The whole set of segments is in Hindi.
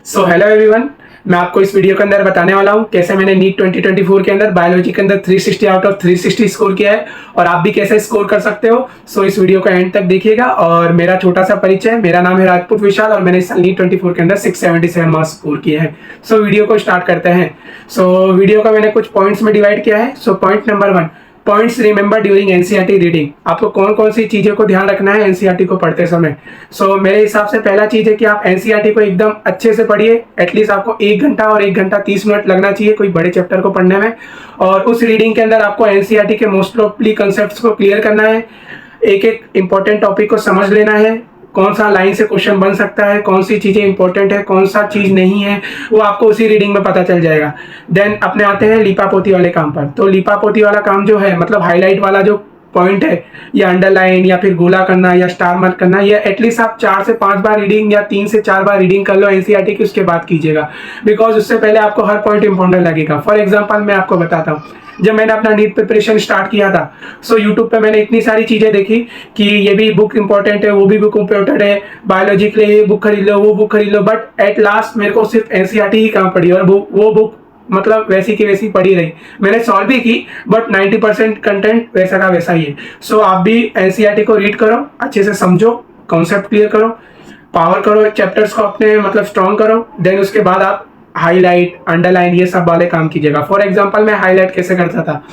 सो हेलो एवरीवन, मैं आपको इस वीडियो के अंदर बताने वाला हूँ कैसे मैंने नीट 2024 के अंदर बायोलॉजी के अंदर 360 आउट ऑफ 360 स्कोर किया है और आप भी कैसे स्कोर कर सकते हो। सो इस वीडियो को एंड तक देखिएगा। और मेरा छोटा सा परिचय, मेरा नाम है राजपूत विशाल और मैंने इस साल नीट 24 के अंदर 677 मार्क्स स्कोर किए हैं। सो वीडियो को स्टार्ट करते हैं। सो वीडियो को मैंने कुछ पॉइंट्स में डिवाइड किया है। So point number 1, points remember during NCERT reading. आपको कौन कौन सी चीजों को ध्यान रखना है एनसीईआरटी को पढ़ते समय। सो मेरे हिसाब से पहला चीज है कि आप एनसीईआरटी को एकदम अच्छे से पढ़िए। एटलीस्ट आपको 1 घंटा और 1 घंटा 30 मिनट लगना चाहिए कोई बड़े चैप्टर को पढ़ने में। और उस रीडिंग के अंदर आपको एनसीईआरटी के मोस्ट प्रोबेबली कंसेप्ट्स को क्लियर करना है, एक एक इंपॉर्टेंट टॉपिक को समझ लेना है, कौन सा लाइन से क्वेश्चन बन सकता है, कौन सी चीजें इंपॉर्टेंट है, कौन सा चीज नहीं है, वो आपको उसी रीडिंग में पता चल जाएगा। देन अपने आते हैं लीपापोती वाले काम पर। तो लीपापोती वाला काम जो है, मतलब हाईलाइट वाला जो पॉइंट है, या अंडरलाइन या फिर गोला करना या स्टार मार्क करना, या एटलीस्ट आप 4 से 5 बार रीडिंग या 3 से 4 बार रीडिंग कर लो एनसीईआरटी की, उसके बाद कीजिएगा। बिकॉज उससे पहले आपको हर पॉइंट इंपॉर्टेंट लगेगा। फॉर एग्जाम्पल मैं आपको बताता हूँ, जब मैंने अपना नीट प्रिपरेशन स्टार्ट किया था, सो यूट्यूब पे मैंने इतनी सारी चीजें देखी कि ये भी बुक इंपॉर्टेंट है, वो भी बुक इंपॉर्टेंट है, बायोलॉजी के लिए ये बुक खरीद लो, वो बुक खरीद लो, बट एट लास्ट मेरे को सिर्फ एनसीईआरटी ही काम पड़ी और वो बुक मतलब वैसी की वैसी पड़ी रही। मैंने सॉल्व भी की बट 90% कंटेंट वैसा का वैसा ही है। सो आप भी एनसीईआरटी को रीड करो, अच्छे से समझो, कॉन्सेप्ट क्लियर करो, पावर करो, चैप्टर्स को अपने मतलब स्ट्रॉन्ग करो। देन उसके बाद आप हाईलाइट, अंडरलाइन, ये सब वाले काम कीजिएगा। फॉर एग्जांपल मैं हाईलाइट कैसे करता था,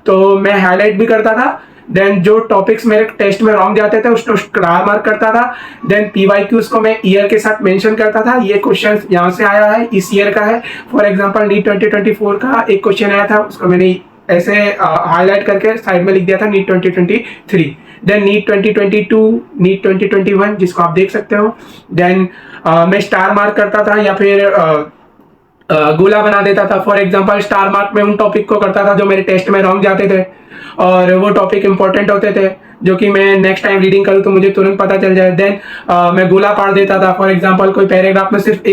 तो मैं हाईलाइट भी करता था। देन जो टॉपिक्स मेरे टेस्ट में रॉन्ग जाते थे उसको स्टार मार्क करता था। देन पीवाईक्यूज को मैं ईयर के साथ मेंशन करता था, ये क्वेश्चन यहाँ से आया है, इस ईयर का है। फॉर एग्जांपल नीट 2024 का एक क्वेश्चन आया था, उसको मैंने ऐसे हाईलाइट करके साइड में लिख दिया था, नीट 2023। देन नीट 2022, नीट 2021 जिसको आप देख सकते हो। देन मैं स्टार मार्क करता था या फिर गोला बना देता था। फॉर एग्जांपल स्टार मार्क में उन टॉपिक को करता था जो मेरे टेस्ट में रॉन्ग जाते थे और वो टॉपिक इंपॉर्टेंट होते थे जो कि मैं नेक्स्ट टाइम रीडिंग करूँ तो मुझे तुरंत पता चल जाए। देन मैं गोला पाड़ देता था। फॉर एग्जांपल कोई पैराग्राफ में सिर्फ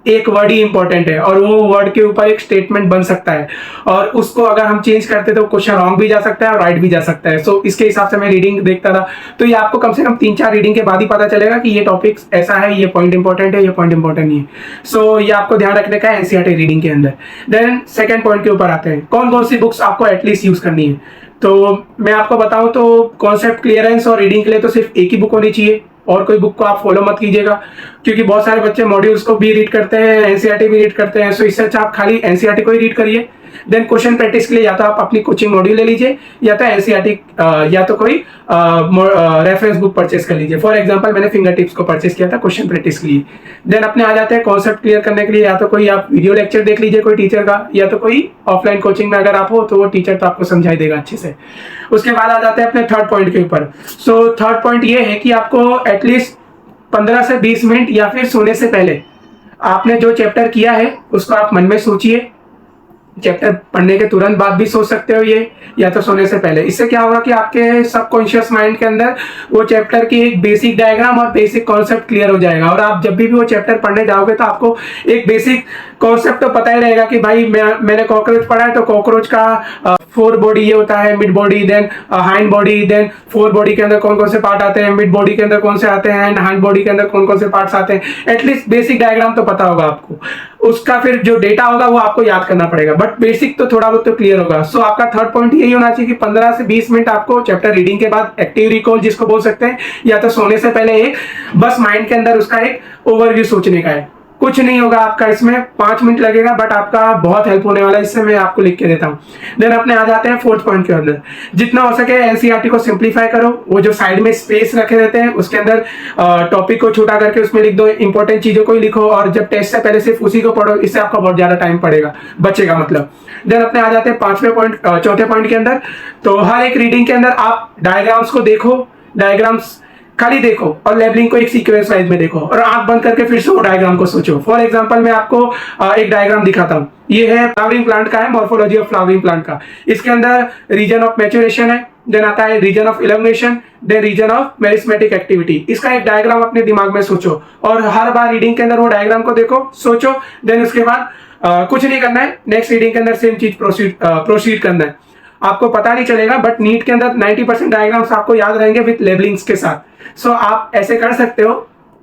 एक वर्ड ही इंपॉर्टेंट है और वो वर्ड के ऊपर एक स्टेटमेंट बन सकता है और उसको अगर हम चेंज करते तो क्वेश्चन रॉन्ग भी जा सकता है और राइट भी जा सकता है। सो इसके हिसाब से मैं रीडिंग देखता था। तो ये आपको कम से कम 3-4 रीडिंग के बाद ही पता चलेगा कि ये टॉपिक ऐसा है, ये पॉइंट इंपॉर्टेंट है, ये पॉइंट इंपॉर्टेंट नहीं है। सो ये आपको ध्यान रखने का है एनसीईआरटी रीडिंग के अंदर। देन सेकेंड पॉइंट के ऊपर आते हैं, कौन कौन सी बुक्स आपको एटलीस्ट यूज करनी है। तो मैं आपको बताऊं तो कॉन्सेप्ट क्लियरेंस और रीडिंग के लिए तो सिर्फ एक ही बुक होनी चाहिए और कोई बुक को आप फॉलो मत कीजिएगा, क्योंकि बहुत सारे बच्चे मॉड्यूल्स को भी रीड करते हैं, एनसीईआरटी भी रीड करते हैं। सो इससे अच्छा आप खाली एनसीईआरटी को ही रीड करिए। देन क्वेश्चन प्रैक्टिस के लिए या तो आप अपनी कोचिंग मॉड्यूल ले लीजिए या तो एनसीईआरटी या तो कोई रेफरेंस बुक परचेस कर लीजिए। फॉर एग्जांपल मैंने फिंगर टिप्स को परचेस किया था क्वेश्चन प्रैक्टिस के लिए। देन अपने आ जाते हैं कॉन्सेप्ट क्लियर करने के लिए, या तो कोई आप वीडियो लेक्चर देख लीजिए कोई टीचर का, या तो कोई ऑफलाइन कोचिंग में अगर आप हो तो वो टीचर तो आपको समझाई देगा अच्छे से। उसके बाद आ जाते हैं अपने थर्ड पॉइंट के ऊपर। सो थर्ड पॉइंट ये है कि आपको एटलीस्ट 15 से 20 मिनट या फिर सोने से पहले आपने जो चैप्टर किया है उसको आप मन में सोचिए। चैप्टर पढ़ने के तुरंत बाद भी सोच सकते हो ये, या तो सोने से पहले। इससे क्या होगा कि आपके सबकॉन्शियस माइंड के अंदर वो चैप्टर की एक बेसिक डायग्राम और बेसिक कॉन्सेप्ट क्लियर हो जाएगा और आप जब भी वो चैप्टर पढ़ने जाओगे तो आपको एक बेसिक कॉन्सेप्ट तो पता ही रहेगा कि भाई मैंने कॉकरोच पढ़ा है तो कॉकरोच का 4 बॉडी ये होता है, mid body, then hind body, then 4 body के अंदर कौन कौन से पार्ट आते हैं, मिड बॉडी के अंदर कौन से आते हैं, एंड हाइंड बॉडी के अंदर कौन कौन से पार्ट्स आते हैं। एटलीस्ट बेसिक डायग्राम तो पता होगा आपको, उसका फिर जो डेटा होगा वो आपको याद करना पड़ेगा, बट बेसिक तो थोड़ा बहुत तो क्लियर होगा। सो आपका थर्ड पॉइंट यही होना चाहिए कि 15 से 20 मिनट आपको चैप्टर रीडिंग के बाद एक्टिव रिकॉल जिसको बोल सकते हैं, या तो सोने से पहले एक बस माइंड के अंदर उसका एक ओवरव्यू सोचने का है। कुछ नहीं होगा आपका इसमें, 5 मिनट लगेगा बट आपका बहुत हेल्प होने वाला है। इससे मैं आपको लिख के देता हूँ। देन अपने आ जाते हैं फोर्थ पॉइंट के अंदर, जितना हो सके एनसीईआरटी को सिंप्लीफाई करो। वो जो साइड में स्पेस रखे रहते हैं उसके अंदर टॉपिक को छोटा करके उसमें लिख दो, इंपॉर्टेंट चीजों को ही लिखो और जब टेस्ट से पहले सिर्फ उसी को पढ़ो, इससे आपका बहुत ज्यादा टाइम पड़ेगा बचेगा मतलब। देन अपने आ जाते हैं चौथे पॉइंट के अंदर। तो हर एक रीडिंग के अंदर आप डायग्राम्स को देखो, डायग्राम्स खाली देखो और लेबलिंग को एक सीक्वेंस वाइज में देखो और आंख बंद करके फिर से वो डायग्राम को सोचो। फॉर एग्जांपल मैं आपको एक डायग्राम दिखाता हूँ। ये है फ्लावरिंग प्लांट का, है मॉर्फोलॉजी ऑफ फ्लावरिंग प्लांट का। इसके अंदर रीजन ऑफ मैच्योरेशन है, देन आता है region of illumination, then region of meristematic activity. इसका एक डायग्राम अपने दिमाग में सोचो और हर बार रीडिंग के अंदर वो डायग्राम को देखो, सोचो। देन उसके बाद कुछ नहीं करना है, नेक्स्ट रीडिंग के अंदर सेम चीज प्रोसीड करना है। आपको पता नहीं चलेगा बट नीट के अंदर 90% डायग्राम्स आपको याद रहेंगे विद लेबलिंग्स के साथ। सो आप ऐसे कर सकते हो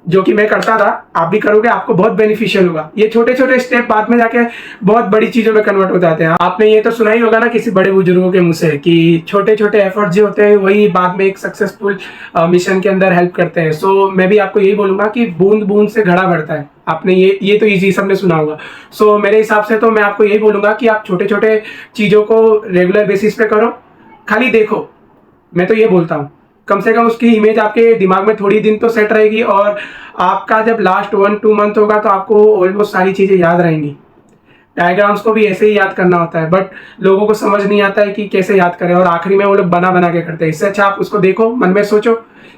जो कि मैं करता था, आप भी करोगे, आपको बहुत बेनिफिशियल होगा। ये छोटे छोटे स्टेप बाद में जाके बहुत बड़ी चीजों में कन्वर्ट हो जाते हैं। आपने ये तो सुना ही होगा ना किसी बड़े बुजुर्गों के मुंह से कि छोटे छोटे एफर्ट जो होते हैं वही बाद में एक सक्सेसफुल मिशन के अंदर हेल्प करते हैं। सो मैं भी आपको यही बोलूंगा कि बूंद बूंद से घड़ा भरता है। आपने ये तो इजी सबने सुना होगा। सो मेरे हिसाब से तो मैं आपको यही बोलूंगा कि आप छोटे छोटे चीजों को रेगुलर बेसिस पे करो, खाली देखो। मैं तो ये बोलता हूँ कम से कम उसकी इमेज आपके दिमाग में थोड़ी दिन तो सेट रहेगी, और आपका जब लास्ट 1-2 मंथ होगा तो आपको ऑलमोस्ट सारी चीजें याद रहेंगी। डायग्राम्स को भी ऐसे ही याद करना होता है, बट लोगों को समझ नहीं आता है कि कैसे याद करें, और आखिरी में वो लोग बना बना के करते हैं। इससे अच्छा आप उसको देखो, मन में सोचो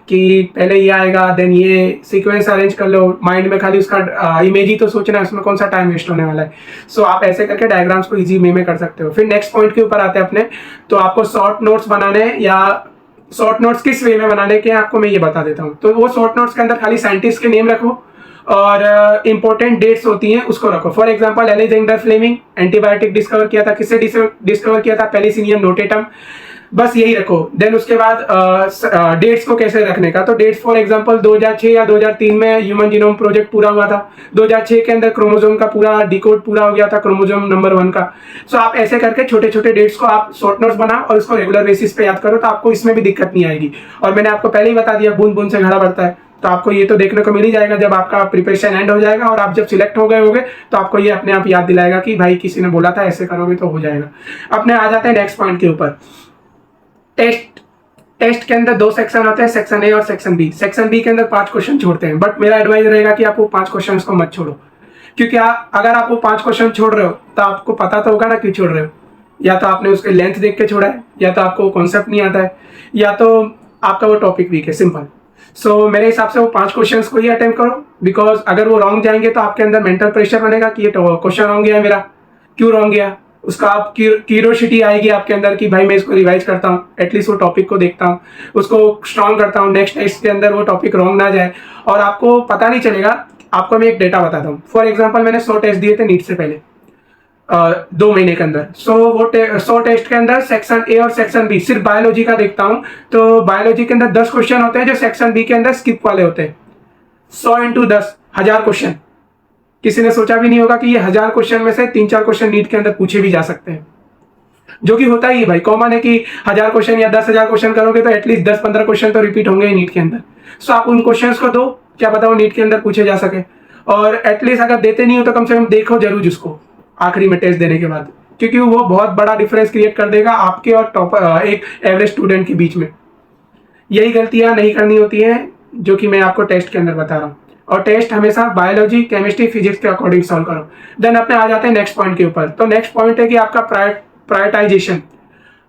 कि पहले ये आएगा, देन ये सीक्वेंस अरेंज कर लो माइंड में, खाली उसका इमेज ही तो सोचना है, उसमें कौन सा टाइम वेस्ट होने वाला है। सो आप ऐसे करके डायग्राम्स को इजी वे में कर सकते हो। फिर नेक्स्ट पॉइंट के ऊपर आते हैं अपने। तो आपको शॉर्ट नोट्स बनाने, या शॉर्ट नोट्स किस वे में बनाने के हैं आपको मैं ये बता देता हूँ। तो वो शॉर्ट नोट्स के अंदर खाली साइंटिस्ट के नेम रखो, और इंपॉर्टेंट डेट्स होती हैं उसको रखो। For example Alexander Fleming antibiotic discover किया था, किससे डिस्कवर किया था? Penicillium notatum. बस यही रखो। देन उसके बाद डेट्स को कैसे रखने का, तो डेट्स फॉर एग्जांपल 2006 या 2003 में ह्यूमन जीनोम प्रोजेक्ट पूरा हुआ था। 2006 के अंदर क्रोमोसोम का पूरा डिकोड पूरा हो गया था, क्रोमोसोम नंबर 1 का। सो आप ऐसे करके छोटे छोटे डेट्स को आप शॉर्ट नोट्स बनाओ और इसको रेगुलर बेसिस पे याद करो, तो आपको इसमें भी दिक्कत नहीं आएगी। और मैंने आपको पहले ही बता दिया बूंद बूंद से घड़ा भरता है, तो आपको ये तो देखने को मिल ही जाएगा जब आपका प्रिपरेशन एंड हो जाएगा, और आप जब सिलेक्ट हो गए होगे तो आपको ये अपने आप याद दिलाएगा कि भाई किसी ने बोला था ऐसे करोगे तो हो जाएगा। अपने आ जाते हैं नेक्स्ट पॉइंट के ऊपर। टेस्ट के अंदर 2 सेक्शन होते हैं, सेक्शन ए और सेक्शन बी। सेक्शन बी के अंदर 5 क्वेश्चन छोड़ते हैं, बट मेरा एडवाइस रहेगा कि आप वो 5 क्वेश्चन को मत छोड़ो, क्योंकि अगर आप वो 5 क्वेश्चन छोड़ रहे हो तो आपको पता तो होगा ना क्यों छोड़ रहे हो। या तो आपने उसके लेंथ देख के छोड़ा है, या तो आपको कॉन्सेप्ट नहीं आता है, या तो आपका वो टॉपिक वीक है, सिंपल। सो मेरे हिसाब से वो 5 क्वेश्चंस को ही अटेम्प्ट करो, बिकॉज अगर वो रॉन्ग जाएंगे तो आपके अंदर मेंटल प्रेशर बनेगा कि ये क्वेश्चन रॉन्ग गया मेरा, क्यों रॉन्ग गया। उसका आप क्यूरियोसिटी आएगी आपके अंदर कि भाई मैं इसको रिवाइज करता हूँ, एटलीस्ट वो टॉपिक को देखता हूँ, उसको स्ट्रॉन्ग करता हूँ, नेक्स्ट टेस्ट के अंदर वो टॉपिक रॉन्ग ना जाए, और आपको पता नहीं चलेगा। आपको मैं एक डेटा बताता हूँ। फॉर एग्जाम्पल मैंने 100 टेस्ट दिए थे नीट से पहले 2 महीने के अंदर। सो वो 100 टेस्ट के अंदर सेक्शन ए और सेक्शन बी, सिर्फ बायोलॉजी का देखता हूँ तो बायोलॉजी के अंदर 10 क्वेश्चन होते हैं जो सेक्शन बी के अंदर स्किप वाले होते हैं। 100 × 10 1000 क्वेश्चन। किसी ने सोचा भी नहीं होगा कि ये 1000 क्वेश्चन में से 3-4 क्वेश्चन नीट के अंदर पूछे भी जा सकते हैं, जो कि होता ही है भाई, कॉमन है कि 1000 क्वेश्चन या 10,000 क्वेश्चन करोगे तो एटलीस्ट 10-15 क्वेश्चन तो रिपीट होंगे ही नीट के अंदर। सो आप उन क्वेश्चंस को दो, क्या पता वो नीट के अंदर पूछे जा सके। और एटलीस्ट अगर देते नहीं हो तो कम से कम देखो जरूर उसको आखिरी में टेस्ट देने के बाद, क्योंकि वो बहुत बड़ा डिफरेंस क्रिएट कर देगा आपके और टॉप एक एवरेज स्टूडेंट के बीच में। यही गलतियां नहीं करनी होती हैं जो कि मैं आपको टेस्ट के अंदर बता रहा हूँ। और टेस्ट हमेशा बायोलॉजी, केमिस्ट्री, फिजिक्स के अकॉर्डिंग सॉल्व करो। देन अपने आ जाते हैं नेक्स्ट पॉइंट के ऊपर। तो नेक्स्ट पॉइंट है कि आपका प्रायोरिटाइजेशन।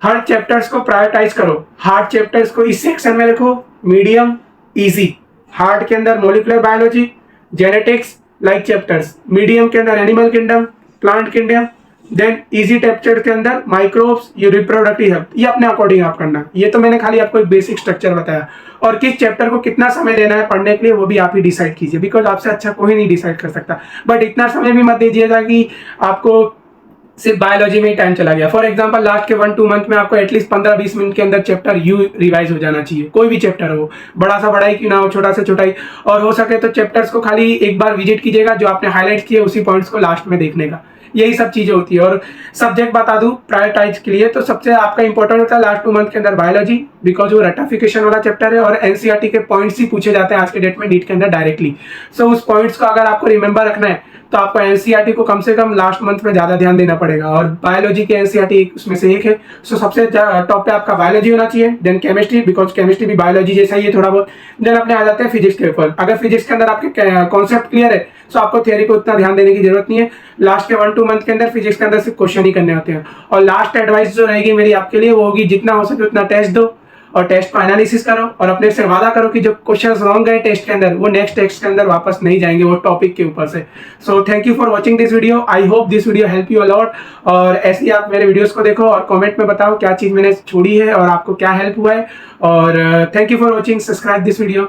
हर चैप्टर्स को प्रायोरिटाइज करो। हार्ड चैप्टर्स को इस सेक्शन में रखो, मीडियम, इजी। हार्ड के अंदर molecular biology, genetics like chapters, medium के अंदर animal kingdom, plant kingdom, then easy chapter के अंदर माइक्रोब्स, ये रिप्रोडक्टिव हेल्थ। ये अपने अकॉर्डिंग आप करना। ये तो मैंने खाली आपको एक बेसिक स्ट्रक्चर बताया, और किस चैप्टर को कितना समय देना है पढ़ने के लिए वो भी आप ही डिसाइड कीजिए, बिकॉज आपसे अच्छा कोई नहीं डिसाइड कर सकता। बट इतना समय भी मत दीजिएगा कि आपको सिर्फ बायोलॉजी में ही टाइम चला गया। फॉर एग्जांपल लास्ट के 1-2 मंथ में आपको एटलीस्ट 15-20 मिनट के अंदर चैप्टर यू रिवाइज हो जाना चाहिए। कोई भी चैप्टर हो, बड़ा सा बड़ा ही क्यों ना हो, छोटा से छोटा ही। और हो सके तो चैप्टर्स को खाली एक बार विजिट कीजिएगा, जो आपने हाईलाइट किए उसी पॉइंट्स को लास्ट में देखने का। यही सब चीजें होती है। और सब्जेक्ट बता दूं प्रायोरिटाइज के लिए, तो सबसे आपका इंपॉर्टेंट होता है लास्ट 2 मंथ के अंदर बायोलॉजी, बिकॉज वो रटिफिकेशन वाला चैप्टर है और एनसीईआरटी के पॉइंट्स ही पूछे जाते हैं आज के डेट में नीट के अंदर डायरेक्टली। सो उस पॉइंट्स को अगर आपको रिमेंबर रखना है तो आपको एनसीईआरटी को कम से कम लास्ट मंथ में ज्यादा ध्यान देना पड़ेगा, और बायोलॉजी के एनसीईआरटी उसमें से एक है। सो सबसे टॉप पे आपका बायोलॉजी होना चाहिए, देन केमिस्ट्री, बिकॉज केमिस्ट्री भी बायोलॉजी जैसा ही है थोड़ा बहुत। देन अपने आ जाते हैं फिजिक्स के ऊपर। अगर फिजिक्स के अंदर आपके कॉन्सेप्ट क्लियर है तो आपको थियरी को उतना ध्यान देने की जरूरत नहीं है। लास्ट के 1-2 मंथ के अंदर फिजिक्स के अंदर सिर्फ क्वेश्चन ही करने होते हैं। और लास्ट एडवाइस जो रहेगी मेरी आपके लिए वो होगी, जितना हो सके उतना टेस्ट दो और टेस्ट को एनालिसिस करो, और अपने से वादा करो कि जो क्वेश्चंस रॉन्ग गए टेस्ट के अंदर वो नेक्स्ट टेस्ट के अंदर वापस नहीं जाएंगे वो टॉपिक के ऊपर से। So thank you for watching this video. I hope this video help you a lot. और ऐसे ही आप मेरे वीडियोस को देखो और कमेंट में बताओ क्या चीज़ मैंने छोड़ी है और आपको क्या हेल्प हुआ है। और thank you for watching. Subscribe this video.